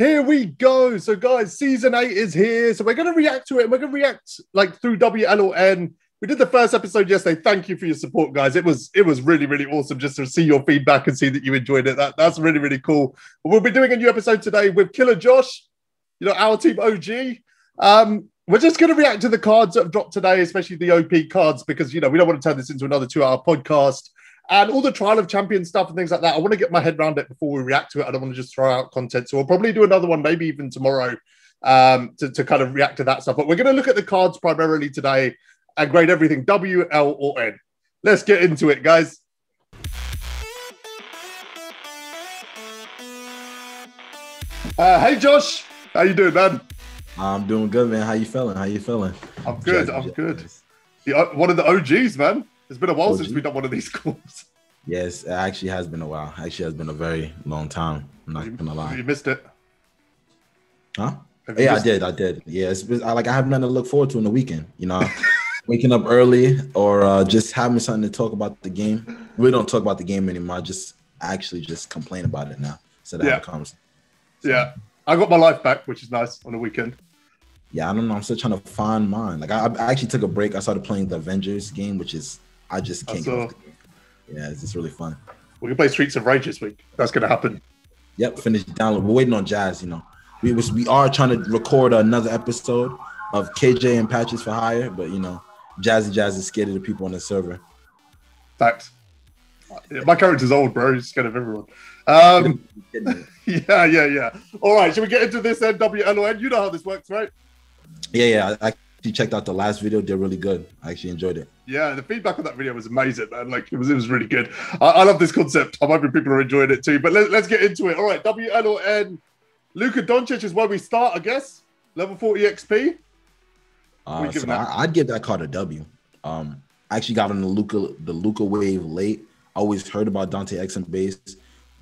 Here we go. So, guys, season 8 is here. So we're going to react to it. We're going to react like through WLN. We did the first episode yesterday. Thank you for your support, guys. It was really, really awesome just to see your feedback and see that you enjoyed it. That's really, really cool. But we'll be doing a new episode today with Killa Josh, our team OG. We're just going to react to the cards that have dropped today, especially the OP cards, because, we don't want to turn this into another 2-hour podcast. And all the Trial of Champions stuff and things like that, I want to get my head around it before we react to it. I don't want to just throw out content. So we'll probably do another one, maybe even tomorrow, to kind of react to that stuff. But we're going to look at the cards primarily today and grade everything W, L, or N. Let's get into it, guys. Hey, Josh. How you doing, man? I'm doing good, man. How you feeling? I'm good. Good. One of the OGs, man. It's been a while since we've done one of these calls. Yes, it actually has been a while. Actually has been a very long time. I'm not gonna lie. You missed it? Huh? Yeah, I did. Yeah, I have nothing to look forward to in the weekend. Waking up early or just having something to talk about the game. We don't talk about the game anymore. I actually just complain about it now instead of have a conversation. So, yeah, I got my life back, which is nice on the weekend. Yeah, I don't know. I'm still trying to find mine. Like I actually took a break. I started playing the Avengers game, which is I just can't get off the game. Yeah, it's just really fun. We can play Streets of Rage this week. That's going to happen. Yep, finished download. We're waiting on Jazz. We are trying to record another episode of KJ and Patches for Hire, but Jazzy Jazz is scared of the people on the server. Facts. Yeah, my character's old, bro. He's scared of everyone. Yeah. All right, should we get into this then? WLN? You know how this works, right? Yeah. I actually checked out the last video. They're really good. I actually enjoyed it. Yeah, the feedback on that video was amazing, man. Like it was really good. I love this concept. I'm hoping people are enjoying it too. But let's get into it. All right, WLN. Luka Doncic is where we start, I guess. Level 40 XP. I'd give that card a W. I actually got on the Luka wave late. I always heard about Dante X and base,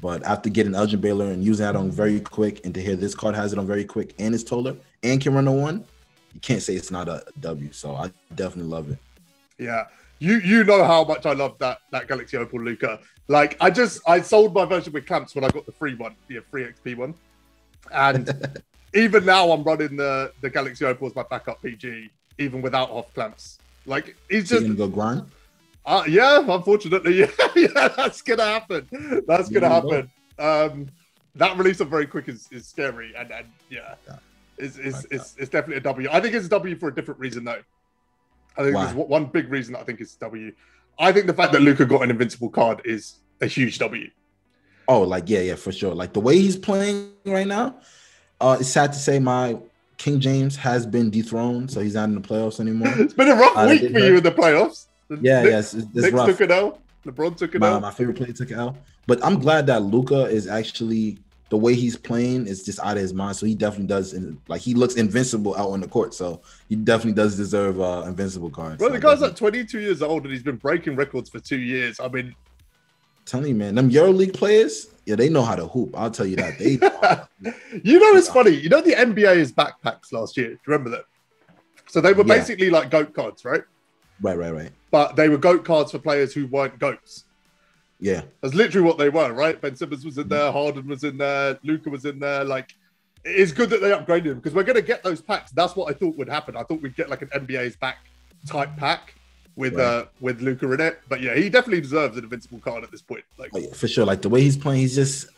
but after getting Elgin Baylor and using that on very quick, and to hear this card has it on very quick and it's taller and can run a 1, you can't say it's not a W. So I definitely love it. Yeah, you know how much I love that Galaxy Opal Luka. Like I sold my version with clamps when I got the free one, the free XP one, and even now I'm running the Galaxy Opal as my backup PG, even without off clamps. Like he's just gonna go grind. Yeah, unfortunately, yeah, that's gonna happen. That's gonna happen. That release of very quick is scary, and yeah, it's definitely a W. I think it's a W for a different reason though. I think there's one big reason that I think it's W. I think the fact that Luka got an Invincible card is a huge W. Oh, like yeah, for sure. Like the way he's playing right now, it's sad to say my King James has been dethroned, so he's not in the playoffs anymore. It's been a rough week for you in the playoffs. Yes, it's rough. Took an L. LeBron took an L. My favorite player took an L. But I'm glad that Luka is actually, the way he's playing is just out of his mind. So he definitely does, like he looks invincible out on the court. So he definitely does deserve invincible cards. Bro, the guy's like 22 years old and he's been breaking records for 2 years. I mean, telling you, man, them EuroLeague players, yeah, they know how to hoop. I'll tell you that. They it's funny. The NBA's backpacks last year. Do you remember that? So they were basically like GOAT cards, right? Right. But they were GOAT cards for players who weren't GOATs. Yeah. That's literally what they were, right? Ben Simmons was in there, Harden was in there, Luka was in there. Like, it's good that they upgraded him because we're going to get those packs. That's what I thought would happen. I thought we'd get like an NBA's back type pack with Luka in it. But yeah, he definitely deserves an Invincible card at this point. Like, for sure. Like the way he's playing, he's just,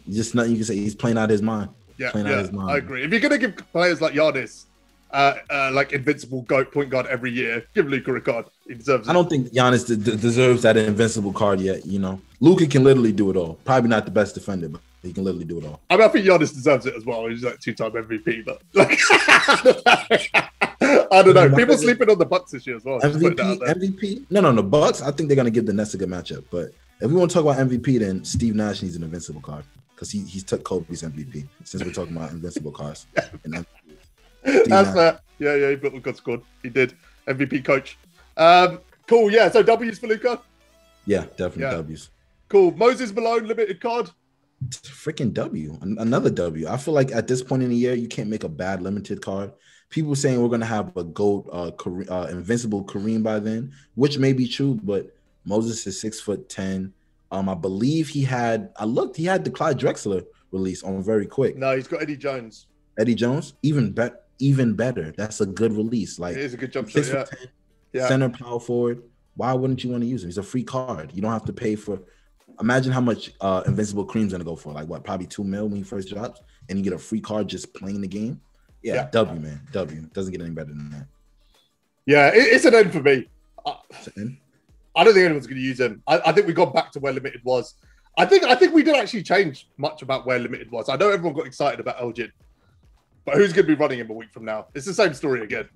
just nothing you can say. He's playing out of his mind. Yeah, I agree. If you're going to give players like Giannis like Invincible GOAT point guard every year, give Luka a card. He deserves it. I don't think Giannis deserves that Invincible card yet. Luka can literally do it all. Probably not the best defender, but he can literally do it all. I mean, I think Giannis deserves it as well. He's like 2-time MVP, but like, I don't know. People sleeping on the Bucks this year as well. MVP? No. The Bucks, I think they're going to give the Nets a good matchup. But if we want to talk about MVP, then Steve Nash needs an Invincible card because he took Kobe's MVP, since we're talking about Invincible cards. That's fair. Yeah, he built the God squad. He did. MVP coach. Cool, yeah. So W's for Luka? Yeah, definitely W's. Cool. Moses Malone, limited card? Freaking W. Another W. I feel like at this point in the year, you can't make a bad limited card. People saying we're going to have a GOAT, Invincible Kareem by then, which may be true, but Moses is 6'10". I believe he had the Clyde Drexler release on very quick. No, he's got Eddie Jones. Eddie Jones, even better. That's a good release. Like, it is a good jump shot. 10, center, power forward. Why wouldn't you want to use him? He's a free card. You don't have to pay for. Imagine how much Invincible Cream's gonna go for. Like what? Probably $2 million when he first drops, and you get a free card just playing the game. Yeah. W, man. W. Doesn't get any better than that. Yeah, it's an end for me. I don't think anyone's going to use him. I think we got back to where Limited was. I think we didn't actually change much about where Limited was. I know everyone got excited about Elgin, but who's going to be running him a week from now? It's the same story again.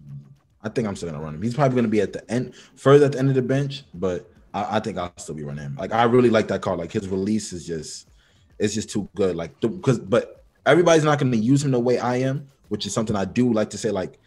I think I'm still going to run him. He's probably going to be at the end, further at the end of the bench, but I think I'll still be running him. Like, I really like that card. Like, his release is just too good. Like, but everybody's not going to use him the way I am, which is something I do like to say. Like,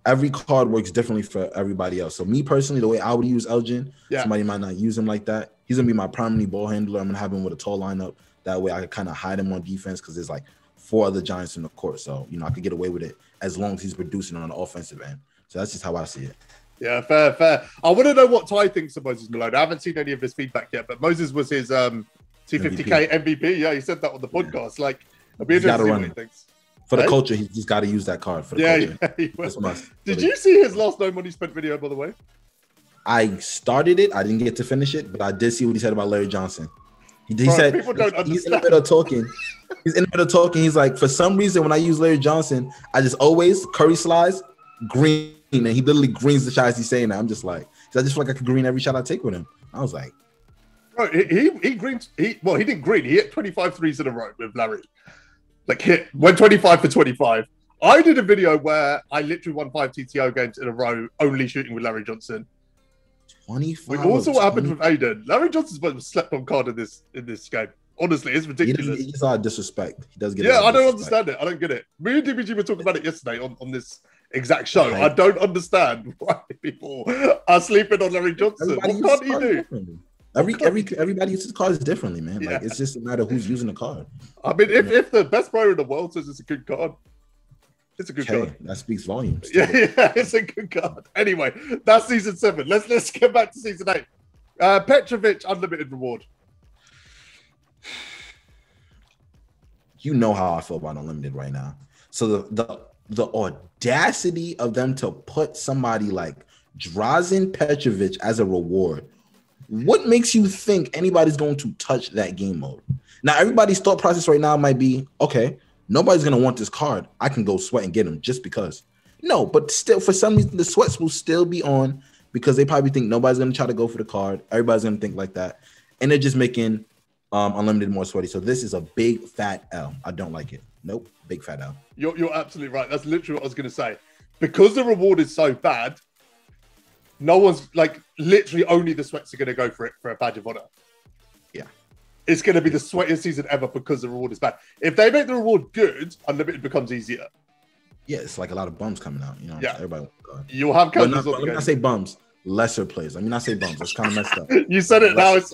every card works differently for everybody else. So me personally, the way I would use Elgin, somebody might not use him like that. He's gonna be my primary ball handler. I'm gonna have him with a tall lineup. That way I can kind of hide him on defense because there's like 4 other giants in the court. So, I could get away with it as long as he's producing on the offensive end. So that's just how I see it. Yeah, fair. I want to know what Ty thinks of Moses Malone. I haven't seen any of his feedback yet, but Moses was his 250K MVP. Yeah, he said that on the podcast. Yeah. Like, I'll be interested to see what he thinks. For the culture, he's just got to use that card for the culture. Yeah, he will. Did you see his last No Money Spent video, by the way? I started it. I didn't get to finish it, but I did see what he said about Larry Johnson. He said people don't understand. He's in the middle of talking. He's like, for some reason, when I use Larry Johnson, I just always Curry slides green, and he literally greens the shots he's saying that. I'm just like, I just feel like I could green every shot I take with him. I was like, bro, he greens. He didn't green. He hit 25 threes in a row with Larry. Like, went 25 for 25. I did a video where I literally won 5 TTO games in a row, only shooting with Larry Johnson. 25. We've also what happened with Aiden. Larry Johnson's most slept on card in this game. Honestly, it's ridiculous. He gets a lot of disrespect. He does get. Yeah, I don't understand it. I don't get it. Me and DBG were talking about it yesterday on this exact show. I don't understand why people are sleeping on Larry Johnson. What can't he do? Everybody uses cards differently, man. Like, it's just a matter of who's using the card. I mean, if the best player in the world says it's a good card, it's a good card. That speaks volumes. Yeah, it's a good card. Anyway, that's season 7. Let's get back to season 8. Petrovic unlimited reward. You know how I feel about unlimited right now. So the audacity of them to put somebody like Drazen Petrovic as a reward. What makes you think anybody's going to touch that game mode? Now, everybody's thought process right now might be, okay, nobody's going to want this card. I can go sweat and get him just because. No, but still, for some reason, the sweats will still be on because they probably think nobody's going to try to go for the card. Everybody's going to think like that. And they're just making unlimited more sweaty. So this is a big, fat L. I don't like it. Nope, big, fat L. You're absolutely right. That's literally what I was going to say. Because the reward is so bad, no one's like literally only the sweats are going to go for it for a badge of honor. Yeah. It's going to be the sweatiest season ever because the reward is bad. If they make the reward good, unlimited becomes easier. Yeah, it's like a lot of bums coming out. Yeah. Everybody. You'll have let me not say bums. Lesser players. I mean, not say bums. That's kind of messed up. You said it now. That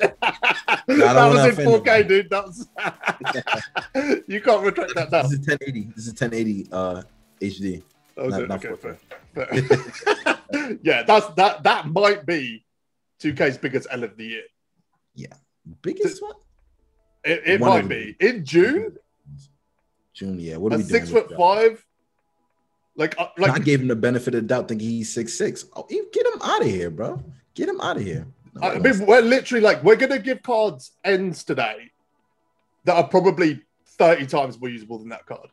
was in 4K, dude. That was. You can't retract that now. This is 1080. This is 1080 HD. Okay, fair. Yeah, that might be 2K's biggest L of the year. Yeah, biggest one. It might be in June. Yeah. What are we doing? 6'5". Like I gave him the benefit of the doubt, thinking he's 6'6". Oh, get him out of here, bro. Get him out of here. No, I mean, we're literally we're gonna give cards ends today that are probably 30 times more usable than that card.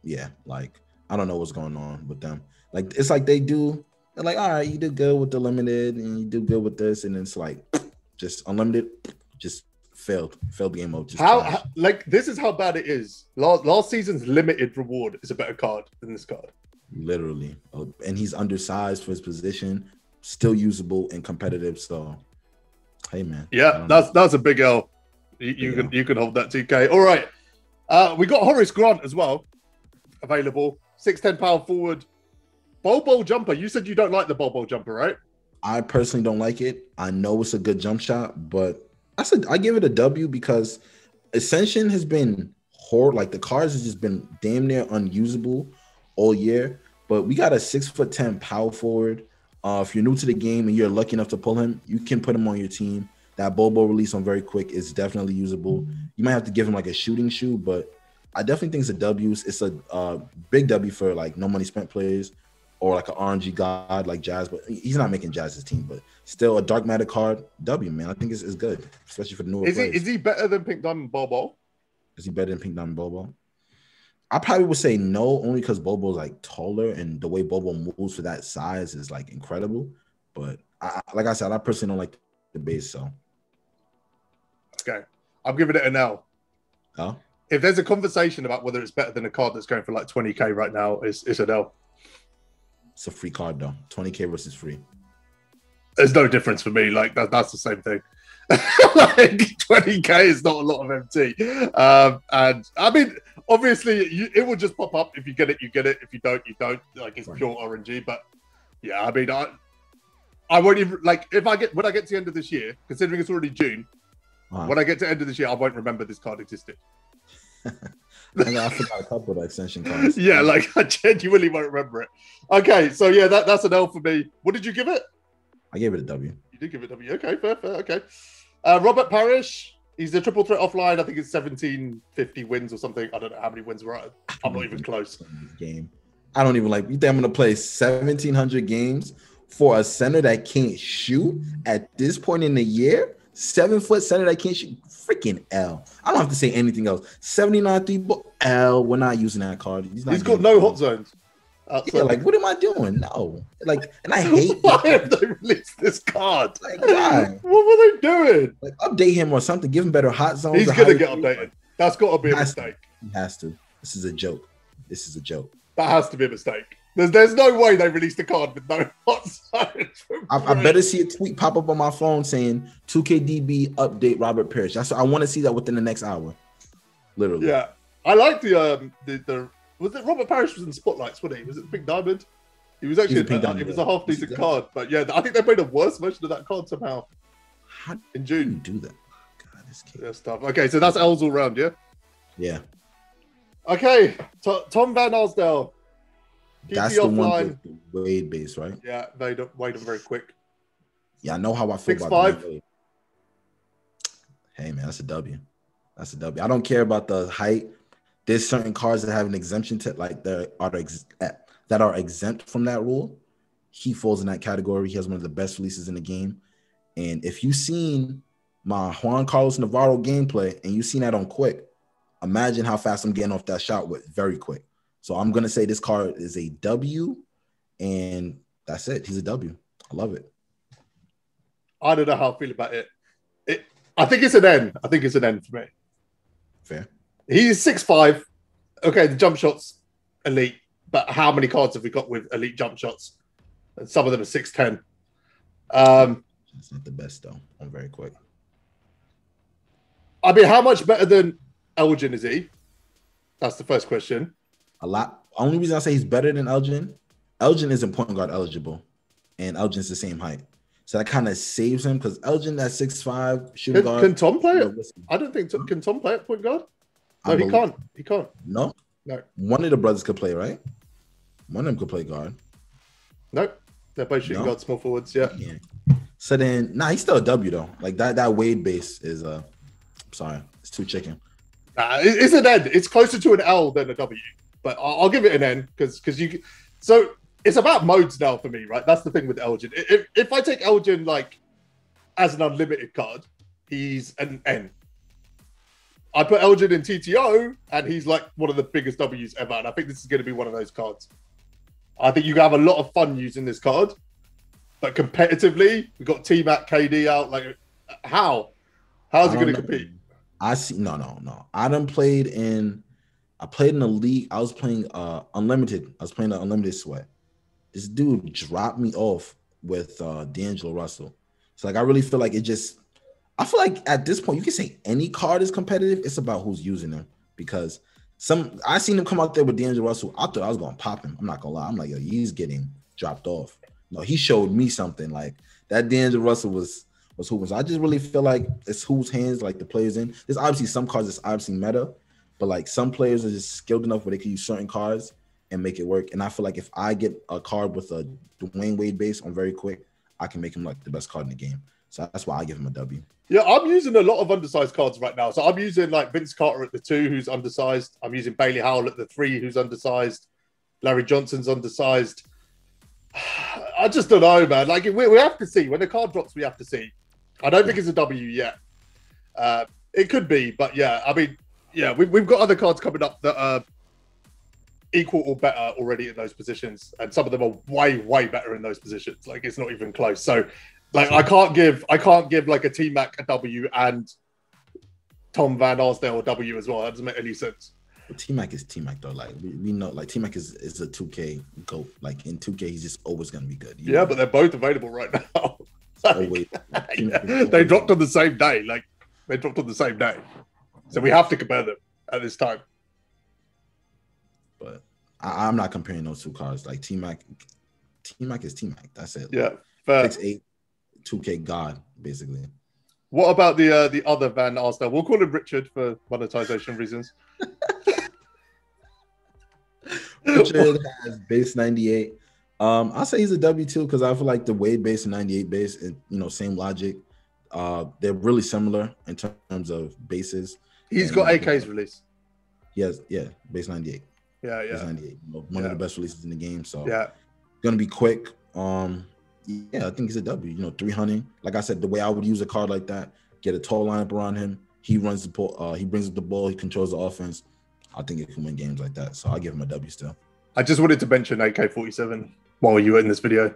Yeah, like I don't know what's going on with them. Like it's like they're like, all right, you did good with the limited and you do good with this, and it's like just unlimited, just failed game mode. How like this is how bad it is. Last season's limited reward is a better card than this card. Literally, and he's undersized for his position, still usable and competitive. So, hey man, yeah, that's a big L. You can hold that 2K. All right, we got Horace Grant as well available. 6'10" power forward, bowl jumper. You said you don't like the bowl jumper, right? I personally don't like it. I know it's a good jump shot, but I give it a W because Ascension has been horrible. Like the cards has just been damn near unusable all year. But we got a 6'10" power forward. If you're new to the game and you're lucky enough to pull him, you can put him on your team. That Bobo release on very quick is definitely usable. You might have to give him like a shooting shoe, but I definitely think it's a W. It's a big W for like no money spent players or like an RNG god like Jazz, but he's not making Jazz's team, but still a dark matter card W, man. I think it's good, especially for the newer players. Is he better than Pink Diamond Bobo? Is he better than Pink Diamond Bobo? I probably would say no, only because Bobo's like taller and the way Bobo moves for that size is like incredible. But like I said, I personally don't like the base, so. Okay. I'm giving it an L. Oh? If there's a conversation about whether it's better than a card that's going for like 20K right now, it's an L. It's a free card though. 20K versus free. There's no difference for me. Like that's the same thing. Like 20K is not a lot of MT. And I mean, obviously, it will just pop up. If you get it, you get it. If you don't, you don't. Like it's pure RNG. But yeah, I mean, I won't even like when I get to the end of this year, considering it's already June. When I get to the end of this year, I won't remember this card existed. I forgot a couple of extension cards. Yeah, like I genuinely won't remember it. Okay, so yeah, that's an L for me. What did you give it? I gave it a W. You did give it a W. Okay, fair. Okay. Robert Parrish, he's the triple threat offline. I think it's 1750 wins or something. I don't know how many wins we're at. I'm not even close. Game. I don't even like. You think I'm gonna play 1700 games for a center that can't shoot at this point in the year? 7-foot center that can't shoot. Freaking L. I don't have to say anything else. 79 3-ball L. We're not using that card. He's got no hot zones. Outside. Yeah, like what am I doing? No, like, and I hate. Why have they released this card? Like, why? What were they doing? Like, update him or something. Give him better hot zones. He's gonna get updated. That's got to be a mistake. He has to. This is a joke. That has to be a mistake. There's no way they released a card with no hot zones. I better see a tweet pop up on my phone saying 2KDB update Robert Parrish. I want to see that within the next hour. Literally. Yeah, I like the was it Robert Parrish was in Spotlights, wasn't he? Was it the Pink Diamond? He was actually it was a half decent card, but yeah, I think they made a worse version of that card somehow. How in June. Do that? God, this kid. Yeah, stuff. Okay, so that's L's all round, yeah. Yeah. Okay, Tom Van Arsdale. That's the one with the Wade base, right? Yeah, they don't Wade them very quick. Yeah, I know how I feel 6'5". about Wade. Hey man, that's a W. That's a W. I don't care about the height. There's certain cards that have an exemption to like that are exempt from that rule. He falls in that category. He has one of the best releases in the game. And if you've seen my Juan Carlos Navarro gameplay and you've seen that on quick, imagine how fast I'm getting off that shot with very quick. So I'm going to say this card is a W, and that's it. He's a W. I love it. I don't know how I feel about it. I think it's an N. I think it's an N for me. Fair. He's 6'5". Okay, the jump shot's elite, but how many cards have we got with elite jump shots? And some of them are 6'10". It's not the best, though. I'm very quick. I mean, how much better than Elgin is he? That's the first question. A lot. Only reason I say he's better than Elgin isn't point guard eligible, and Elgin's the same height. So that kind of saves him because Elgin at 6'5", shooting guard. Can Tom play it? I don't think can Tom play at point guard? No, he can't. He can't. No? No. One of the brothers could play, right? One of them could play guard. Nope. They're both shooting guard, small forwards, yeah. So then, he's still a W, though. Like, that Wade base is, sorry, it's too chicken. It's an N. It's closer to an L than a W. But I'll give it an N because you... So it's about modes now for me, right? That's the thing with Elgin. If I take Elgin, like, as an unlimited card, he's an N. I put Elgin in TTO, and he's like one of the biggest W's ever. And I think this is going to be one of those cards. I think you have a lot of fun using this card, but competitively, we've got T-Mac, KD out. Like, how's it going to compete? I see. No. I played in a league. I was playing unlimited. I was playing an unlimited sweat. This dude dropped me off with D'Angelo Russell. So like, I really feel like I feel like at this point, you can say any card is competitive. It's about who's using them because I seen him come out there with D'Angelo Russell. I thought I was going to pop him. I'm not going to lie. I'm like, yo, he's getting dropped off. No, he showed me something like that. D'Angelo Russell was hooping. So I just really feel like it's whose hands like the players in. There's obviously some cards that's obviously meta, but like some players are just skilled enough where they can use certain cards and make it work. And I feel like if I get a card with a Dwayne Wade base on very quick, I can make him like the best card in the game. So that's why I give him a W. Yeah, I'm using a lot of undersized cards right now. So I'm using like Vince Carter at the 2, who's undersized. I'm using Bailey Howell at the 3, who's undersized. Larry Johnson's undersized. I just don't know, man. Like we have to see. When the card drops, we have to see. I don't think it's a W yet. It could be, but yeah, I mean, yeah, we've got other cards coming up that are equal or better already in those positions. And some of them are way, way better in those positions. Like it's not even close. So like I can't give like a T-Mac a W and Tom Van Arsdale a W as well. That doesn't make any sense. Well, T-Mac is T-Mac though. Like we know, like T-Mac is a 2K GOAT. Like in 2K, he's just always gonna be good. Yeah, but they're both available right now. Like, yeah, they dropped on the same day. Like they dropped on the same day, so we have to compare them at this time. But I'm not comparing those two cards. Like T-Mac is T-Mac. That's it. Yeah, fair. 6'8", 2K God, basically. What about the other Van Arsdale? We'll call him Richard for monetization reasons. Richard has base 98. I'll say he's a W2 because I feel like the Wade base and 98 base, and same logic. They're really similar in terms of bases. He's got AK's release. Yes, yeah, base 98. Yeah. Base 98. One of the best releases in the game. So yeah, gonna be quick. Yeah, I think he's a W. 300. Like I said, the way I would use a card like that, get a tall lineup around him. He runs the he brings up the ball. He controls the offense. I think he can win games like that. So I'll give him a W still. I just wanted to mention AK-47 while you were in this video.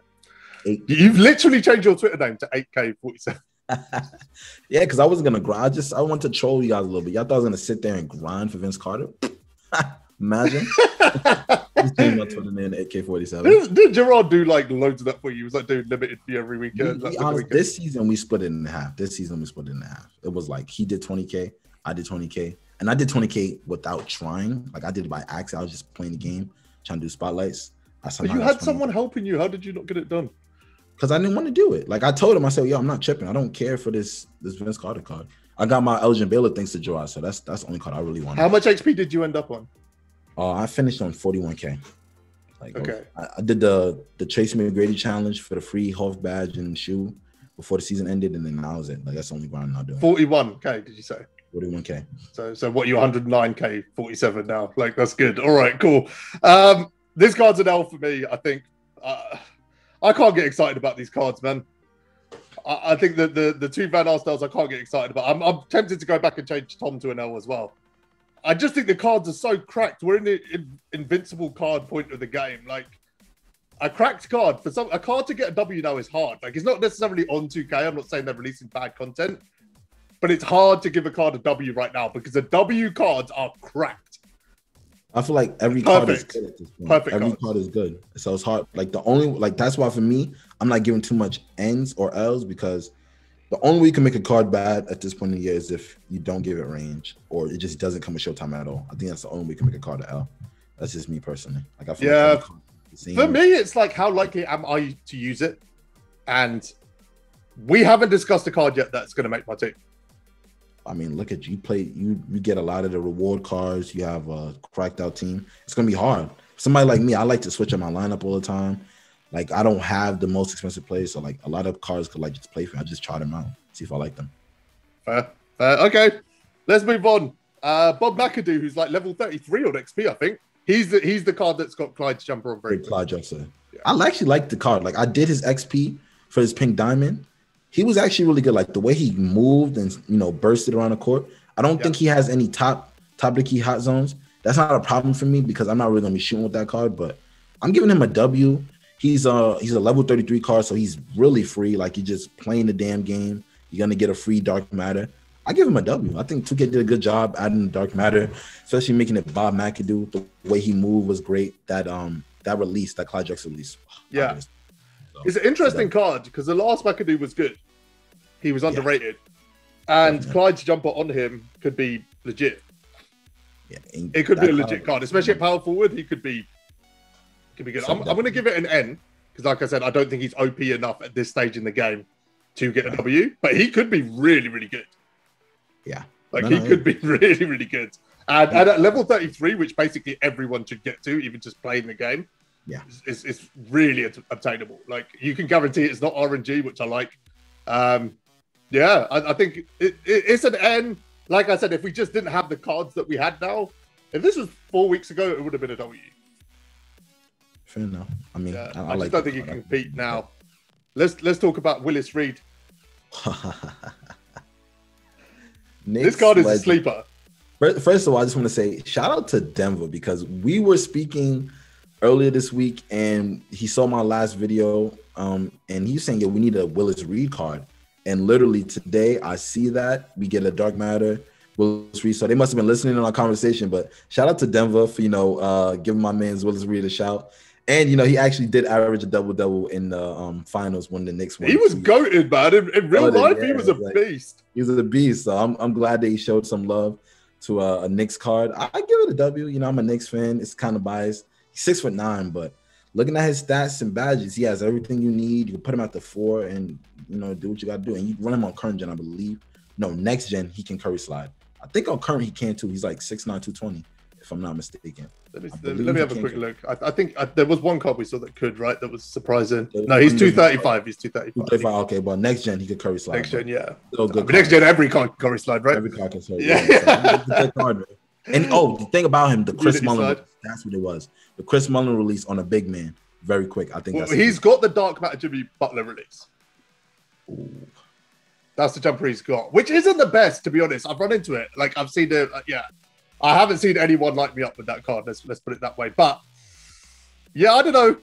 You've literally changed your Twitter name to 8K47. Yeah, because I wasn't gonna grind. I want to troll you guys a little bit. Y'all thought I was gonna sit there and grind for Vince Carter. Imagine. He's my Twitter name AK-47. Did Gerard do like loads of that for you? He was like doing limited for you every weekend. This season we split it in half. It was like he did 20K, I did 20K, and I did 20K without trying. Like I did it by accident. I was just playing the game, trying to do spotlights. But you had someone helping you. How did you not get it done? Because I didn't want to do it. Like I told him, I said, "Yo, I'm not tripping. I don't care for this Vince Carter card. I got my Elgin Baylor thanks to Gerard, so that's the only card I really wanted." How much HP did you end up on? I finished on 41K. Like okay, I did the Tracy McGrady challenge for the free Hoff badge and shoe before the season ended, and then that was it. Like that's the only grind I'm not doing. 41K, did you say? 41K. So what? You 109K, 47 now. Like that's good. All right, cool. This card's an L for me. I think I can't get excited about these cards, man. I think that the two Van Arsdales I can't get excited about. I'm tempted to go back and change Tom to an L as well. I just think the cards are so cracked. We're in the invincible card point of the game. Like a cracked card a card to get a W now is hard. Like it's not necessarily on 2K. I'm not saying they're releasing bad content, but it's hard to give a card a W right now because the W cards are cracked. I feel like every card is good at this point. Perfect. Every card is good. So it's hard. Like that's why for me, I'm not giving too much N's or L's because the only way you can make a card bad at this point in the year is if you don't give it range or it just doesn't come with Showtime at all. I think that's the only way you can make a card an L. That's just me personally. Like I feel like for me, it's like how likely am I to use it? And we haven't discussed a card yet that's going to make my team. I mean, look at you play. You get a lot of the reward cards. You have a cracked out team. It's gonna be hard. Somebody like me, I like to switch up my lineup all the time. Like I don't have the most expensive players, so like a lot of cards could like just play for me. I just try them out, see if I like them. Fair. Okay, let's move on. Bob McAdoo, who's like level 33 on XP, I think. He's the card that's got Clyde's jumper on break. Clyde Jumper. Yeah. I actually like the card. Like I did his XP for his pink diamond. He was actually really good. Like the way he moved and bursted around the court. I don't think he has any top of the key hot zones. That's not a problem for me because I'm not really gonna be shooting with that card. But I'm giving him a W. He's a level 33 card, so he's really free. Like he's just playing the damn game. You're gonna get a free dark matter. I give him a W. I think 2K did a good job adding the dark matter, especially making it Bob McAdoo. The way he moved was great. That release, that Clyde Drexler release. Yeah. It's an interesting card because the last McAdoo was good. He was underrated. And Clyde's jumper on him could be legit. Yeah, it could be a legit card, especially at power forward. He could be good. I'm going to give it an N because, like I said, I don't think he's OP enough at this stage in the game to get a W. But he could be really, really good. Yeah, he could be really, really good. And at level 33, which basically everyone should get to, even just playing the game, it's really obtainable. Like you can guarantee it's not RNG, which I like. Yeah, I think it's an N. Like I said, if we just didn't have the cards that we had now, if this was 4 weeks ago, it would have been a W. Fair enough. I mean, yeah, I just like don't think he can compete now. Let's talk about Willis Reed. This card is a sleeper. First of all, I just want to say shout out to Denver because we were speaking earlier this week and he saw my last video and he was saying, yeah, we need a Willis Reed card. And literally today I see that we get a Dark Matter Willis Reed. So they must have been listening to our conversation, but shout out to Denver for, giving my man's Willis Reed a shout. And, he actually did average a double-double in the finals when the Knicks won. He was goated, man. In real life, he was a beast. He was a beast. So I'm glad that he showed some love to a Knicks card. I give it a W. I'm a Knicks fan. It's kind of biased. He's 6'9", but looking at his stats and badges, he has everything you need. You can put him at the 4 and, do what you got to do. And you run him on current gen, I believe. No, next gen, he can curry slide. I think on current, he can too. He's like 6'9", 220, if I'm not mistaken. Let me have a quick look. I think there was one card we saw that could, right? That was surprising. No, he's 235. He's 235. Okay, but next gen, he could curry slide. Next gen, yeah. Good next gen, every card can curry slide, right? Every card can curry. Yeah. So card, right? And the thing about him, the Chris Mullin, that's what it was. The Chris Mullin release on a big man, very quick. I think he's got the Dark Matter Jimmy Butler release. Ooh. That's the jumper he's got, which isn't the best, to be honest. I've run into it. Like, I've seen it. I haven't seen anyone light me up with that card. Let's put it that way. But, yeah, I don't know.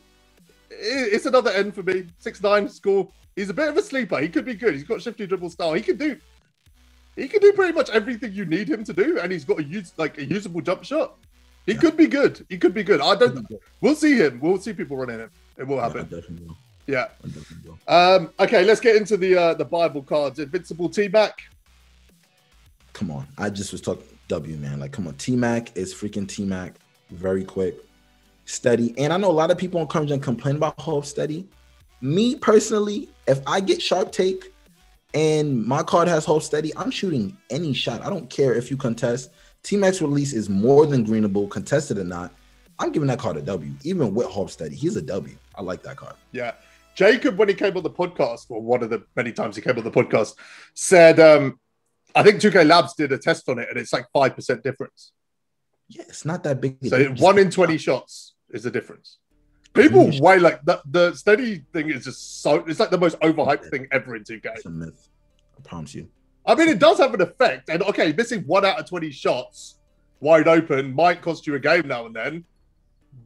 It's another N for me. 6'9" score. He's a bit of a sleeper. He could be good. He's got shifty dribble style. He can do pretty much everything you need him to do, and he's got a usable jump shot. He could be good. He could be good. We'll see him. We'll see people running him. It will happen. I definitely will. Yeah. Okay, let's get into the Bible cards. Invincible T-Mac. Come on. I just was talking W, man. Like, come on. T-Mac is freaking T-Mac. Very quick. Steady. And I know a lot of people on current gen complain about Hope Steady. Me, personally, if I get Sharp Take and my card has Hope Steady, I'm shooting any shot. I don't care if you contest. T-Mac's release is more than greenable, contested or not. I'm giving that card a W. Even with Hope Steady, he's a W. I like that card. Yeah. Jacob, when he came on the podcast, or one of the many times he came on the podcast, said, I think 2K Labs did a test on it, and it's like 5% difference. Yeah, it's not that big. So 1 in 20 shots is the difference. People way like the steady thing is just so, it's like the most overhyped thing ever in 2K. It's a myth. I promise you. I mean, it does have an effect. And okay, missing 1 out of 20 shots wide open might cost you a game now and then,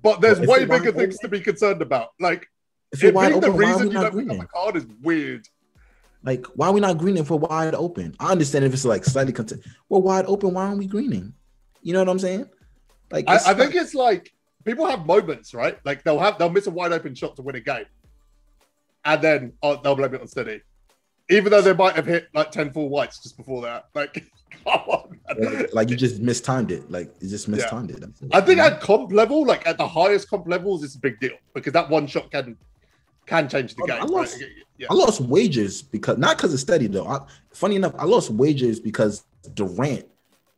but there's way bigger things to be concerned about. Like, if you're wide open, the reason you don't pick up a card is weird. Like, why are we not greening if we're wide open? I understand if it's like slightly we're wide open. Why aren't we greening? You know what I'm saying? Like, I think it's like people have moments, right? Like they'll miss a wide open shot to win a game, and then they'll blame it on steady, even though they might have hit like 10 full whites just before that. Like, come on, like you just mistimed it. Like you just mistimed it. I think at comp level, like at the highest comp levels, it's a big deal because that one shot can change the game. I lost wages because not because of steady though. Funny enough, I lost wages because Durant.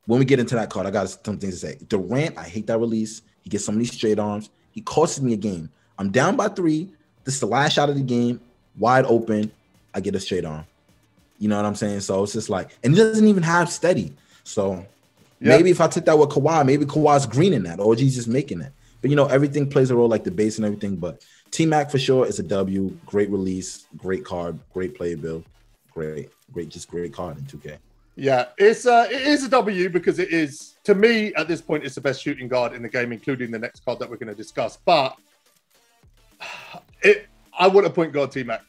When we get into that card, I got some things to say. Durant, I hate that release. He gets so many straight arms. He costs me a game. I'm down by 3. This is the last shot of the game. Wide open. I get a straight arm. You know what I'm saying? So it's just like, and he doesn't even have steady. So maybe if I took that with Kawhi, maybe Kawhi's greening that or he's just making it. But everything plays a role, like the base and everything. But T-Mac for sure is a W. Great release, great card, great play build, great card in 2K. Yeah, it is a W because it is, to me, at this point, it's the best shooting guard in the game, including the next card that we're going to discuss. But I want a point guard T-Mac.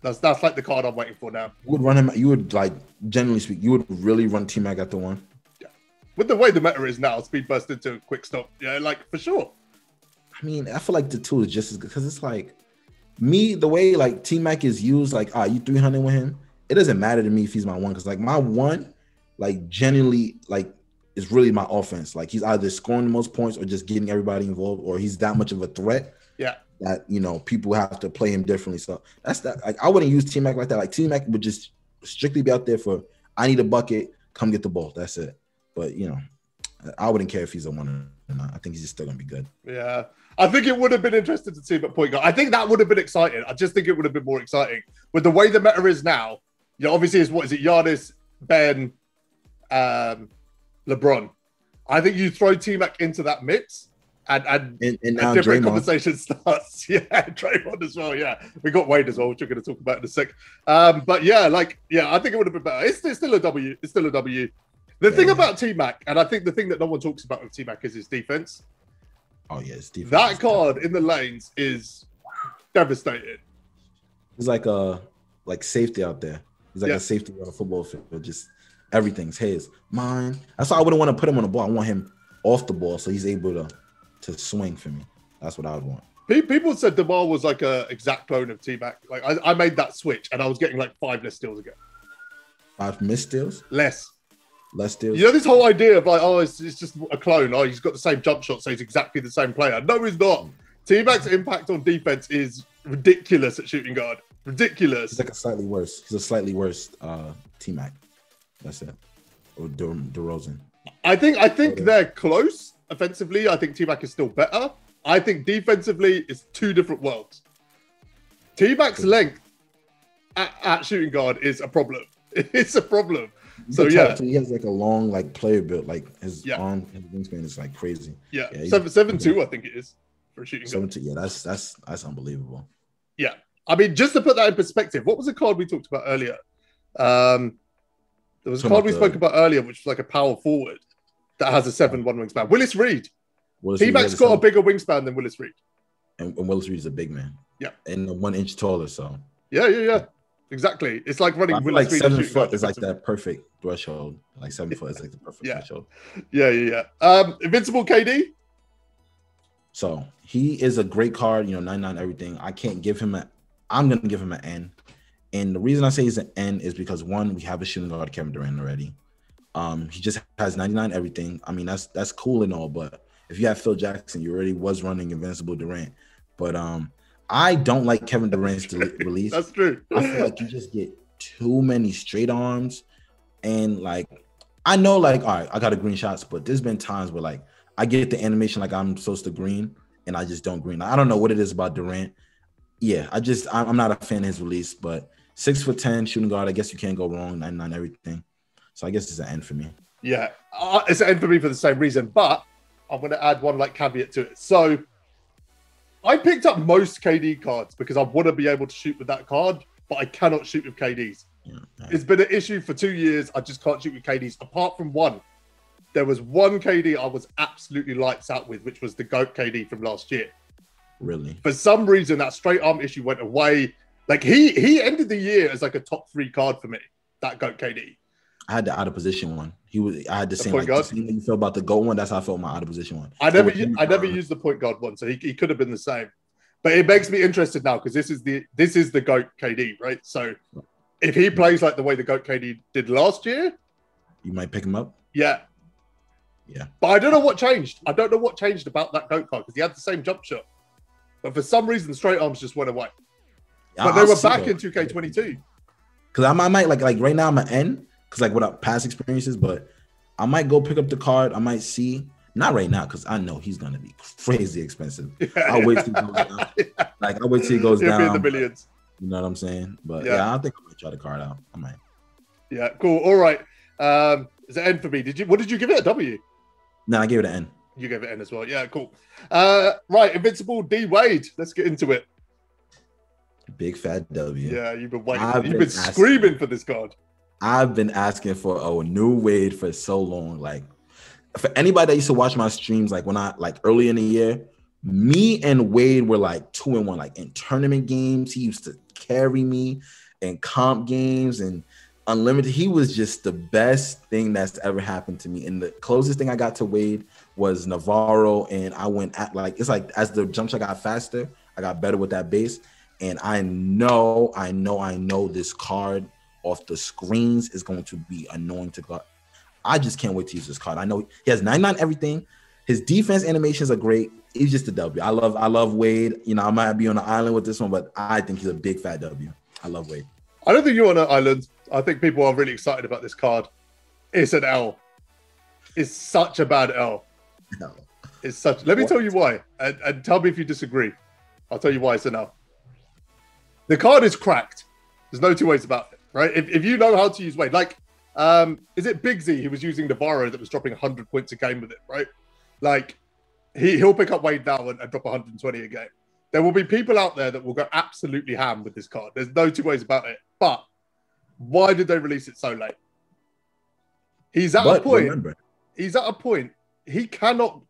That's like the card I'm waiting for now. You would run him. You would, like, generally speak, you would really run T-Mac at the 1. Yeah, with the way the meta is now, speed burst into a quick stop. Yeah, like for sure. I mean, I feel like the 2 is just as good because it's like me, the way like T-Mac is used, like, you 300 with him. It doesn't matter to me if he's my 1 because like my 1, like genuinely like is really my offense. Like he's either scoring the most points or just getting everybody involved, or he's that much of a threat. Yeah. That people have to play him differently. So that's that. Like I wouldn't use T-Mac like that. Like T-Mac would just strictly be out there for I need a bucket, come get the ball. That's it. But I wouldn't care if he's a 1 or not. I think he's still gonna be good. Yeah. I think it would have been interesting to see him at point guard. I think that would have been exciting. I just think it would have been more exciting with the way the meta is now. Yeah, obviously it's what is it? Giannis, Ben, LeBron. I think you throw T-Mac into that mix and now a different Draymond. Conversation starts. Yeah, Draymond as well. Yeah, we got Wade as well, which we're going to talk about in a sec. But yeah, I think it would have been better. It's still a W. It's still a W. The thing about T-Mac, and I think the thing that no one talks about with T-Mac is his defense. Oh yeah, his defense. That card in the lanes is devastating. He's like a safety out there. He's like a safety on a football field. Just everything's his, mine. That's why I wouldn't want to put him on the ball. I want him off the ball so he's able to swing for me. That's what I would want. People said DeMar was like a exact clone of T-Mac. Like I made that switch and I was getting like 5 less steals again. 5 missed steals? Less steals. You know this whole idea of like, oh, it's just a clone. Oh, he's got the same jump shot, so he's exactly the same player. No, he's not. T-Mac's impact on defense is ridiculous at shooting guard. Ridiculous. He's like a slightly worse. He's a slightly worse T-Mac. That's it. Or DeRozan. I think they're close offensively. I think T-Mac is still better. I think defensively it's 2 different worlds. T-Mac's length at shooting guard is a problem. It's a problem. So yeah, he has like a long like player build. Like his arm, his wingspan is like crazy. Yeah, 7'2", I think it is for a shooting guard. 7'2", yeah, that's unbelievable. Yeah, I mean, just to put that in perspective, what was the card we talked about earlier? There was a card we spoke about earlier, which was like a power forward that has a 7'1" wingspan. Willis Reed. T-Mac's got a bigger wingspan than Willis Reed. And Willis Reed is a big man. Yeah. And 1 inch taller, so. Yeah. Exactly. It's like running Willis Reed. 7 foot is like that perfect threshold. Like 7 foot is like the perfect threshold. Yeah. Invincible KD. So he is a great card, 99 everything. I'm gonna give him an N. And the reason I say he's an N is because 1, we have a shooting guard, Kevin Durant already. He just has 99 everything. I mean, that's cool and all, but if you have Phil Jackson, you already was running Invincible Durant. But I don't like Kevin Durant's release. That's true. I feel like you just get too many straight arms. And like, I know like, all right, I got a green shots, but there's been times where like, I get the animation like I'm supposed to green and I just don't green. I don't know what it is about Durant. Yeah, I'm not a fan of his release, but 6'10" shooting guard, I guess you can't go wrong, 99 everything. So I guess it's an N for me. Yeah, it's an N for me for the same reason, but I'm going to add one like caveat to it. So I picked up most KD cards because I want to be able to shoot with that card, but I cannot shoot with KDs. Yeah. It's been an issue for 2 years. I just can't shoot with KDs, apart from one. There was one KD I was absolutely lights out with, which was the GOAT KD from last year. Really? For some reason, that straight arm issue went away. Like he ended the year as like a top 3 card for me, that GOAT KD. I had the out of position one. I had the same like the same thing you felt about the GOAT one. That's how I felt my out of position one. I never used the point guard one, so he could have been the same. But it makes me interested now because this is the GOAT KD, right? So if he plays like the way the GOAT KD did last year, you might pick him up. Yeah. But I don't know what changed. I don't know what changed about that GOAT card because he had the same jump shot. But for some reason, the straight arms just went away. But they were back in 2K22. Because I might like right now I'm an N because like without past experiences, but I might go pick up the card. I might see. Not right now because I know he's gonna be crazy expensive. I'll wait till he goes down. Like I'll wait till he goes down. He'll be in the millions. You know what I'm saying? But yeah, I think I might try the card out. I might. Yeah, cool. All right. It's an N for me. What did you give it? A W? No, I gave it an N. You gave it N as well. Yeah, cool. Right, Invincible D Wade. Let's get into it. Big fat W. Yeah, you've been waiting. You've been screaming for this card. I've been asking for a new Wade for so long. Like, for anybody that used to watch my streams, like when I early in the year, me and Wade were like 2-1. Like in tournament games, he used to carry me in comp games and unlimited. He was just the best thing that's ever happened to me. And the closest thing I got to Wade was Navarro, and I went at it's like as the jump shot got faster, I got better with that base. And I know this card off the screens is going to be annoying to guard. I just can't wait to use this card. I know he has 99 everything. His defense animations are great. He's just a W. I love Wade. You know, I might be on the island with this one, but I think he's a big fat W. I love Wade. I don't think you're on an island. I think people are really excited about this card. It's an L. It's such a bad L. No. It's such. Let me tell you why, and tell me if you disagree. I'll tell you why it's an L. The card is cracked. There's no 2 ways about it. right? If you know how to use Wade, like, is it Big Z who was using Navarro that was dropping 100 points a game with it, right? Like, he'll pick up Wade now and drop 120 a game. There will be people out there that will go absolutely ham with this card. There's no two ways about it. But why did they release it so late? He's at a point. Remember, he's at a point. He cannot.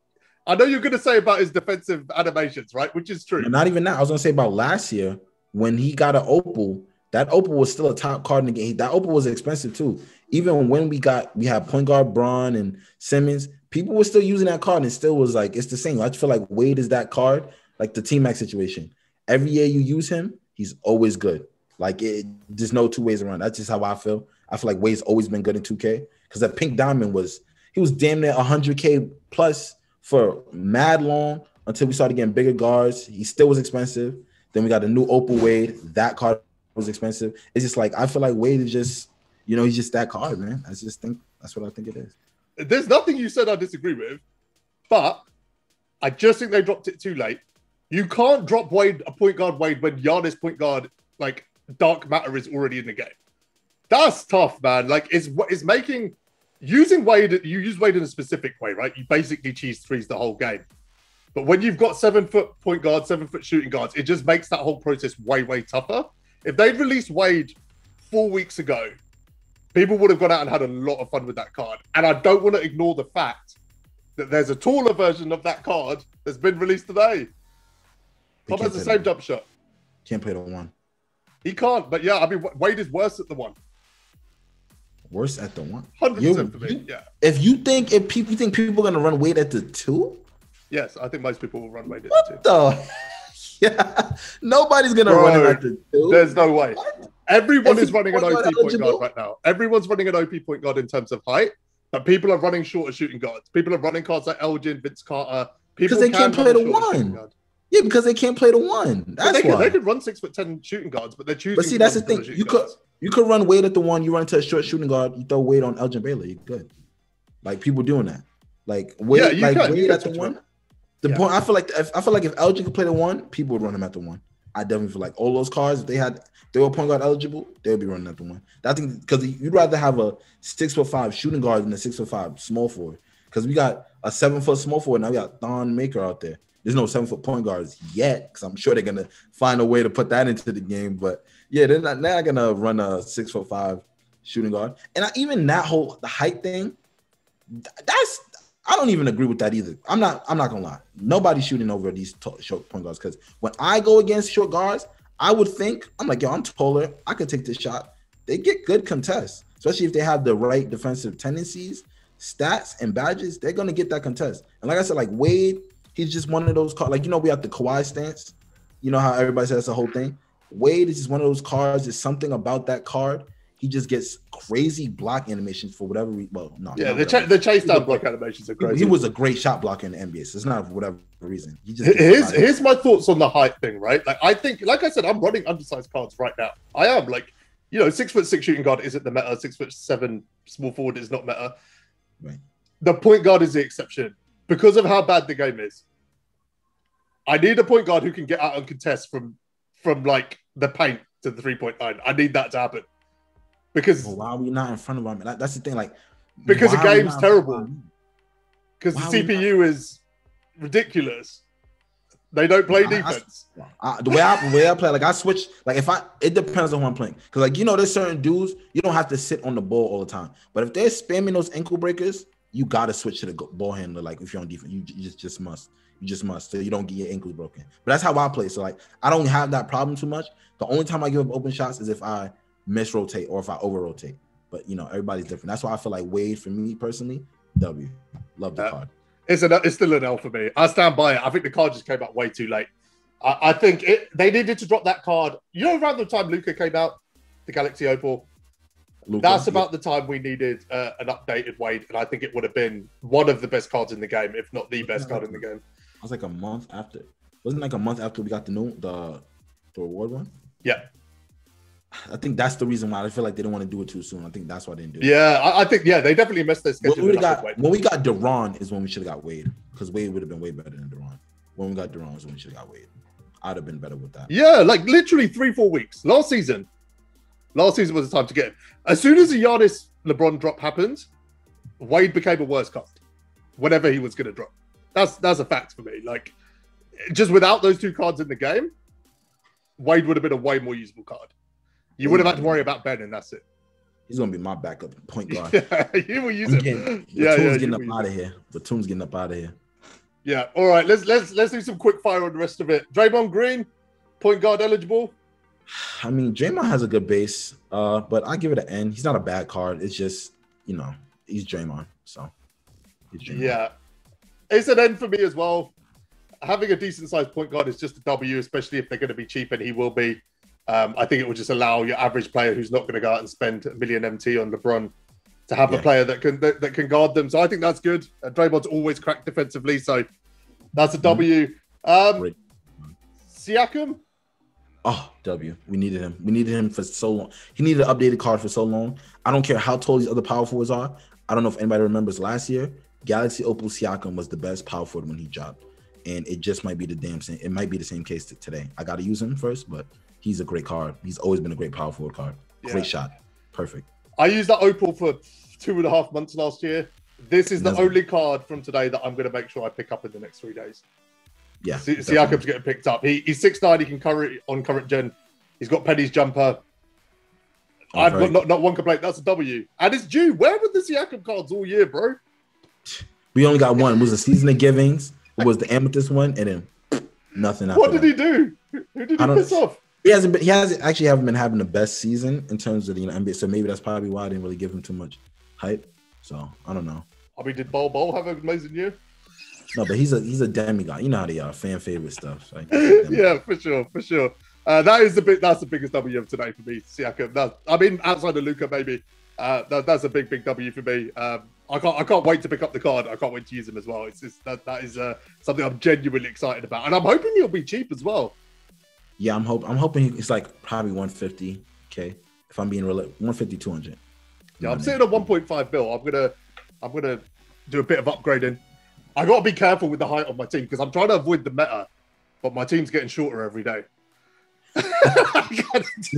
I know you're going to say about his defensive animations, right? Which is true. Not even that. I was going to say about last year when he got an Opal. That Opal was still a top card in the game. That Opal was expensive too. Even when we had point guard Braun and Simmons, people were still using that card, and it still was like it's the same. I just feel like Wade is that card, like the T-Max situation. Every year you use him, he's always good. Like there's no two ways around. That's just how I feel. I feel like Wade's always been good in 2K because that Pink Diamond was damn near 100K plus for mad long until we started getting bigger guards. He still was expensive. Then we got a new Opal Wade. That card was expensive. It's just like I feel like Wade is just, he's just that card, man. I just think that's what I think it is. There's nothing you said I disagree with, but I just think they dropped it too late. You can't drop Wade, a point guard Wade, when Giannis point guard, like dark matter is already in the game. That's tough, man. Like it's making using Wade. You use Wade in a specific way, right? You basically cheese threes the whole game. But when you've got 7-foot point guards, 7-foot shooting guards, it just makes that whole process way, way tougher. If they'd released Wade 4 weeks ago, people would have gone out and had a lot of fun with that card. And I don't want to ignore the fact that there's a taller version of that card that's been released today. Tom has the same jump shot. Can't play the one. He can't, but yeah, I mean, Wade is worse at the one. Worse at the one? 100% for me, yeah. If people think people are going to run Wade at the two? Yes, I think most people will run Wade at the two. What the? Yeah, nobody's going to run him at the two. There's no way. What? Everyone is running an OP point guard right now. Everyone's running an OP point guard in terms of height, but people are running shorter shooting guards. People are running cards like Elgin, Vince Carter. Because they can't play the one. Yeah, because they can't play the one. That's why. They could run 6'10" shooting guards, but they're choosing. But see, that's the thing. You could run Wade at the one. You run into a short shooting guard. You throw Wade on Elgin Baylor. You're good. Like people doing that. Like Wade, Wade at the one. The point. I feel like if Elgin could play the one, people would run him at the one. I definitely feel like all those cards, if they were point guard eligible, they would be running at the one. I think because you'd rather have a 6'5" shooting guard than a 6'5" small forward. Because we got a 7-foot small forward now. We got Thon Maker out there. There's no 7-foot point guards yet, because I'm sure they're gonna find a way to put that into the game. But yeah, they're not gonna run a 6'5" shooting guard. And even the height thing, I don't even agree with that either. I'm not gonna lie. Nobody's shooting over these short point guards, because when I go against short guards, I would think I'm like, yo, I'm taller. I could take this shot. They get good contests, especially if they have the right defensive tendencies, stats, and badges. They're gonna get that contest. And like I said, like Wade, he's just one of those cards. Like, we have the Kawhi stance. You know how everybody says the whole thing. Wade is just one of those cards. There's something about that card. He just gets crazy block animations for whatever reason. Well, no. Yeah, the chase down block animations are crazy. He was a great shot blocker in the NBA. So it's not for whatever reason. Here's my thoughts on the height thing, right? Like, I think, like I said, I'm running undersized cards right now. I am. Like, 6'6" shooting guard isn't the meta. 6'7" small forward is not meta. Right. The point guard is the exception because of how bad the game is. I need a point guard who can get out and contest from like the paint to the 3-point line. I need that to happen. Because why are we not in front of him? That's the thing. Like, because the game's terrible. Because the CPU is ridiculous. They don't play defense. The way I play, like I switch. Like it depends on who I'm playing. Because like there's certain dudes you don't have to sit on the ball all the time. But if they're spamming those ankle breakers, you gotta switch to the ball handler. Like if you're on defense, you just must. You just must, so you don't get your ankles broken. But that's how I play. So like I don't have that problem too much. The only time I give up open shots is if I misrotate or if I over rotate. But everybody's different. That's why I feel like Wade, for me personally, W. Love the card. It's still an L for me. I stand by it. I think the card just came out way too late. I think they needed to drop that card. Around the time Luka came out, the Galaxy Opal. That's about the time we needed an updated Wade, and I think it would have been one of the best cards in the game, if not the best card in the game. It was like a month after. Wasn't like a month after we got the reward one? Yeah. I think that's the reason why I feel like they didn't want to do it too soon. I think that's why they didn't do it. Yeah, I think they definitely messed their schedule. When we got Duran is when we should have got Wade, because Wade would have been way better than Duran. When we got Duran is when we should have got Wade. I'd have been better with that. Yeah, like literally 3-4 weeks last season. Last season was the time to get him. As soon as the Giannis LeBron drop happened, Wade became a worse card whenever he was going to drop. That's a fact for me. Like, just without those two cards in the game, Wade would have been a way more usable card. You would have had to worry about Ben, and that's it. He's gonna be my backup point guard. Yeah, you will use him. Batum's getting up out of here. Batum's getting up out of here. Yeah. All right. Let's do some quick fire on the rest of it. Draymond Green, point guard eligible. I mean, Draymond has a good base, but I give it an N. He's not a bad card. It's just, you know, he's Draymond, so he's Draymond. Yeah, it's an N for me as well. Having a decent sized point guard is just a W, especially if they're going to be cheap, and he will be. I think it will just allow your average player who's not going to go out and spend $1 million MT on LeBron to have a player that can guard them. So I think that's good. Draymond's always cracked defensively, so that's a W. Siakam. Oh, W. We needed him. We needed him for so long. He needed an updated card for so long. I don't care how tall these other power forwards are. I don't know if anybody remembers last year. Galaxy Opal Siakam was the best power forward when he dropped. And it just might be the damn same. It might be the same case today. I got to use him first, but he's a great card. He's always been a great power forward card. Great shot. Perfect. I used that Opal for 2.5 months last year. This is the only card from today that I'm going to make sure I pick up in the next 3 days. Yeah. Siakam's getting picked up. He's 6'9". He can cover it on current gen. He's got Penny's jumper. I've got not one complaint. That's a W. And it's due. Where were the Siakam cards all year, bro? We only got one. It was the Season of Givings. It was the Amethyst one, and then nothing after What did he do? Who did he piss off? He haven't been having the best season in terms of the NBA. So maybe that's probably why I didn't really give him too much hype. So I don't know. I mean, did Bol have an amazing year? No, but he's a demigod. You know how they are, fan favorite stuff. Like, yeah, for sure. That's the biggest W of today for me, Siakam. I mean, outside of Luka, maybe. That's a big W for me. I can't wait to pick up the card. I can't wait to use him as well. It's just, that is something I'm genuinely excited about, and I'm hoping he'll be cheap as well. Yeah, I'm hoping it's like probably 150K. If I'm being real, 150, 200. Yeah, I'm sitting at 1.5 mil. I'm gonna do a bit of upgrading. I got to be careful with the height of my team because I'm trying to avoid the meta, but my team's getting shorter every day. You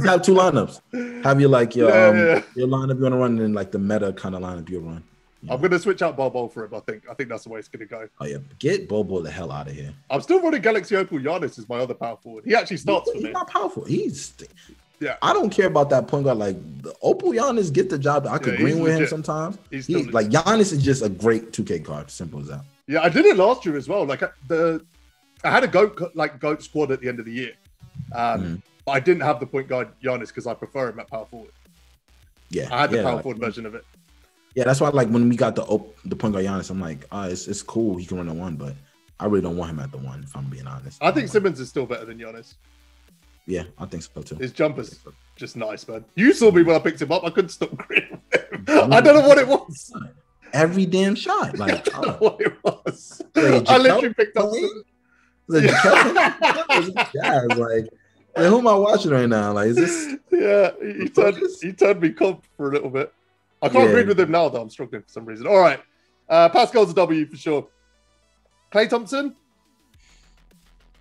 have 2 lineups. Have you like your lineup you want to run, and then like the meta kind of lineup you run. I'm gonna switch out Bobo for him. I think that's the way it's gonna go. Oh yeah, get Bobo the hell out of here. I'm still running Galaxy Opal Giannis as my other power forward. He actually starts for me. He's not powerful. I don't care about that point guard. Like the Opal Giannis get the job. I could green with him sometimes. He's like Giannis is just a great 2K card. Simple as that. Yeah, I did it last year as well. Like I had a goat squad at the end of the year. But I didn't have the point guard Giannis because I prefer him at power forward. Yeah, I had the power forward version of it. Yeah, that's why like when we got the point guard Giannis, I'm like, it's cool. He can run the 1, but I really don't want him at the 1. If I'm being honest, I think Simmons is still better than Giannis. Yeah, I think so too. His jumper's just nice, man. You saw me when I picked him up. I couldn't stop agreeing with him. I don't know what it was. Every damn shot, like I don't know what it was. I literally picked up. Like, who am I watching right now? Like, is this? Yeah, he turned me comp for a little bit. I can't agree with him now, though. I'm struggling for some reason. All right, Pascal's a W for sure. Klay Thompson.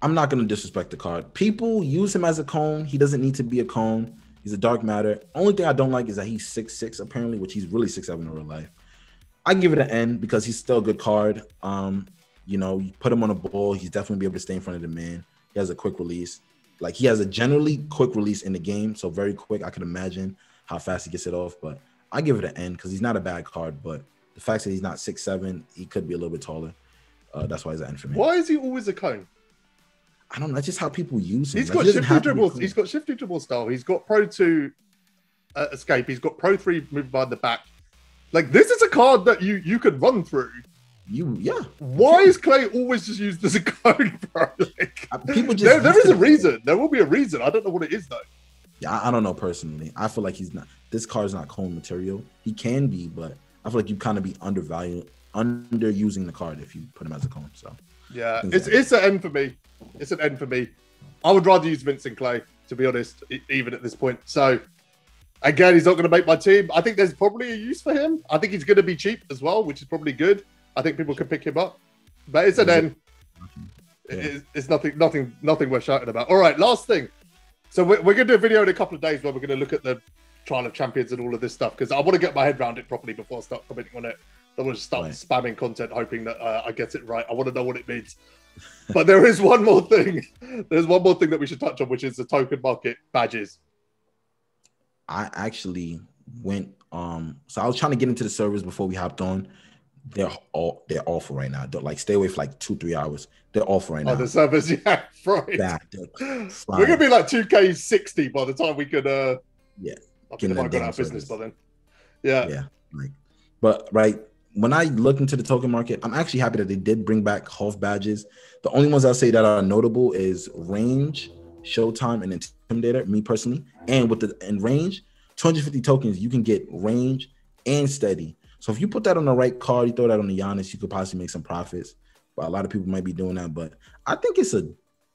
I'm not going to disrespect the card. People use him as a cone. He doesn't need to be a cone. He's a dark matter. Only thing I don't like is that he's 6'6", apparently, which he's really 6'7" in real life. I give it an N because he's still a good card. You know, you put him on a ball, he's definitely be able to stay in front of the man. He has a quick release. Like, he has a generally quick release in the game, so very quick. I can imagine how fast he gets it off, but I give it an N because he's not a bad card, but the fact that he's not 6'7", he could be a little bit taller. That's why he's an N for me. Why is he always a cone? I don't know. That's just how people use him. He's got shifty dribble. He's got shifty dribble style. He's got Pro 2 escape. He's got Pro 3 move behind the back. Like, this is a card that you could run through. Why is Klay always just used as a cone, bro? Like, people just there is a reason. There will be a reason. I don't know what it is though. Yeah, I don't know personally. I feel like he's not. This card's not cone material. He can be, but I feel like you kind of be underusing the card if you put him as a cone. So yeah, it's an N for me. It's an N for me. I would rather use Vincent Klay, to be honest, even at this point. So again, he's not going to make my team. I think there's probably a use for him. I think he's going to be cheap as well, which is probably good. I think people can pick him up, but it's an N. Yeah. It's nothing worth shouting about. All right, last thing. So we're going to do a video in a couple of days where we're going to look at the Trial of Champions and all of this stuff, because I want to get my head around it properly before I start commenting on it. I want to start spamming content, hoping that I get it right. I want to know what it means. But there is one more thing. There's one more thing that we should touch on, which is the token market badges. I actually went. So I was trying to get into the servers before we hopped on. They're awful right now. They're like, stay away for like 2-3 hours. They're awful right now. Oh, the servers, yeah, right. We're gonna be like 2K60 by the time we could. Yeah, I think I might go out of business by then. Yeah, yeah. Like, but when I looked into the token market, I'm actually happy that they did bring back half badges. The only ones I'll say that are notable is Range, Showtime, and Intimidator. Me personally, and with in Range, 250 tokens, you can get Range and Steady. So if you put that on the right card, you throw that on the Giannis, you could possibly make some profits. But a lot of people might be doing that. But I think it's a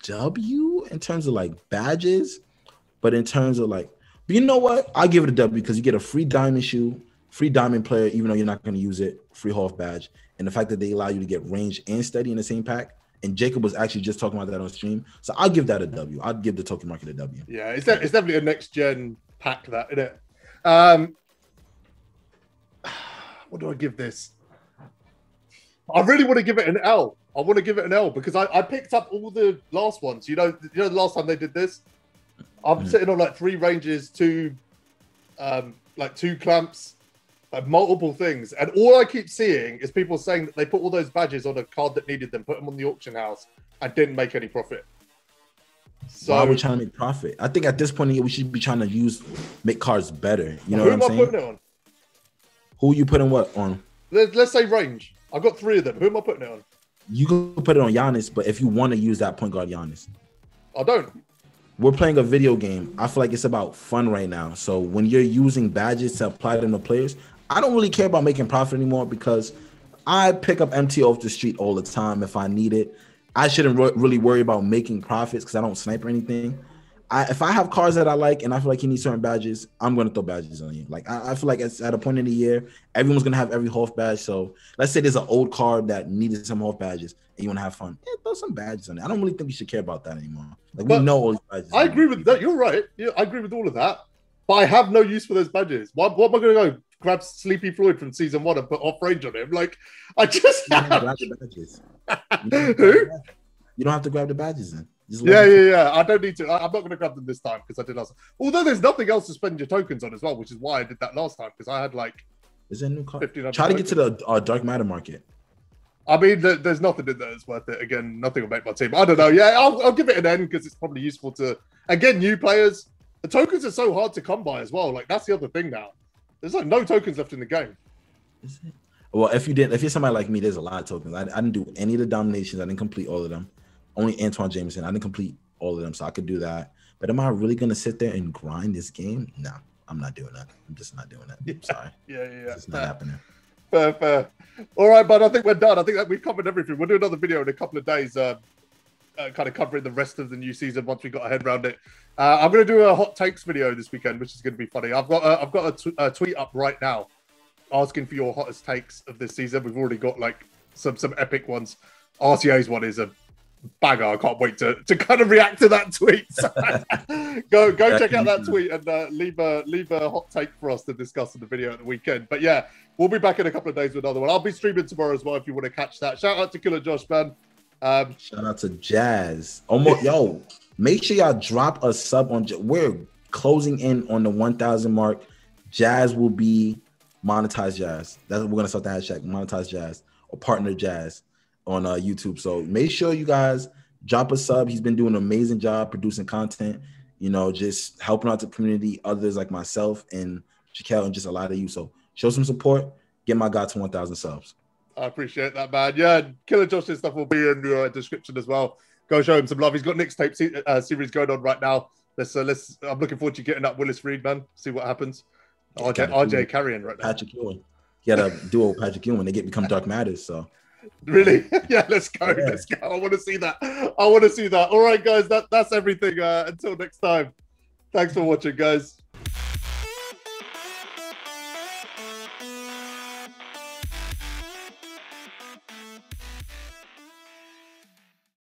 W in terms of like badges. But in terms of like, but you know what? I'll give it a W because you get a free diamond shoe, free diamond player, even though you're not going to use it, free half badge. And the fact that they allow you to get Range and Steady in the same pack. And Jacob was actually just talking about that on stream. So I'll give that a W. I'd give the token market a W. Yeah, it's definitely a next gen pack, that, isn't it? What do I give this? I really want to give it an L. I want to give it an L because I picked up all the last ones. You know, the last time they did this, I'm sitting on like 3 ranges, 2 clamps, like multiple things. And all I keep seeing is people saying that they put all those badges on a card that needed them, put them on the auction house, and didn't make any profit. So why are we trying to make profit? I think at this point we should be trying to make cards better. You know what I'm saying? Who am I putting it on? Who you putting what on? Let's say Range. I've got 3 of them. Who am I putting it on? You can put it on Giannis, but if you want to use that point guard Giannis. I don't. We're playing a video game. I feel like it's about fun right now. So when you're using badges to apply them to players, I don't really care about making profit anymore because I pick up MT off the street all the time if I need it. I shouldn't really worry about making profits because I don't snipe or anything. If I have cards that I like and I feel like you need certain badges, I'm going to throw badges on you. Like I feel like it's at a point in the year, everyone's going to have every half badge. So let's say there's an old card that needed some half badges and you want to have fun. Yeah, throw some badges on it. I don't really think you should care about that anymore. Like we know all these badges. I agree with that. You're right. Yeah, I agree with all of that. But I have no use for those badges. What am I going to go grab Sleepy Floyd from season 1 and put off range on him? Like I just have... grab the badges. Who? You don't have to grab the badges in. Yeah. I don't need to. I'm not going to grab them this time because I did last time. Although there's nothing else to spend your tokens on as well, which is why I did that last time because I had like. Is there a new card? Try to get to the dark matter market. I mean, there's nothing in there that's worth it. Again, nothing will make my team. I don't know. Yeah, I'll give it an N because it's probably useful to again new players. The tokens are so hard to come by as well. Like that's the other thing now. There's like no tokens left in the game. Is it? Well, if you're somebody like me, there's a lot of tokens. I didn't do any of the dominations. I didn't complete all of them. Only Antoine Jameson. I didn't complete all of them, so I could do that. But am I really going to sit there and grind this game? No, I'm not doing that. I'm just not doing that. I'm sorry. Yeah. It's not happening. Fair. All right, bud. I think we're done. I think that we've covered everything. We'll do another video in a couple of days, kind of covering the rest of the new season once we got our head around it. I'm going to do a hot takes video this weekend, which is going to be funny. I've got a tweet up right now asking for your hottest takes of this season. We've already got like some epic ones. RCA's one is a banger. I can't wait to kind of react to that tweet. So go check out that tweet and leave a hot take for us to discuss in the video at the weekend. But yeah, we'll be back in a couple of days with another one. I'll be streaming tomorrow as well if you want to catch that. Shout out to Killa Josh, man. Shout out to Jazz. Yo, make sure y'all drop a sub on. We're closing in on the 1,000 mark. Jazz will be monetized Jazz. We're gonna start the hashtag monetized Jazz or partner Jazz on YouTube. So make sure you guys drop a sub. He's been doing an amazing job producing content, just helping out the community, others like myself and Jaquel and just a lot of you. So show some support. Get my guy to 1,000 subs. I appreciate that, man. Yeah, Killa Josh's stuff will be in the description as well. Go show him some love. He's got Nick's tape series going on right now. I'm looking forward to getting up Willis Reed, man. See what happens. RJ carrying right now. Patrick Ewing. He had a duo with Patrick Ewing. They become Dark Matters, so. Really? Yeah, let's go. Yeah. Let's go. I want to see that. All right, guys, that's everything. Until next time. Thanks for watching, guys.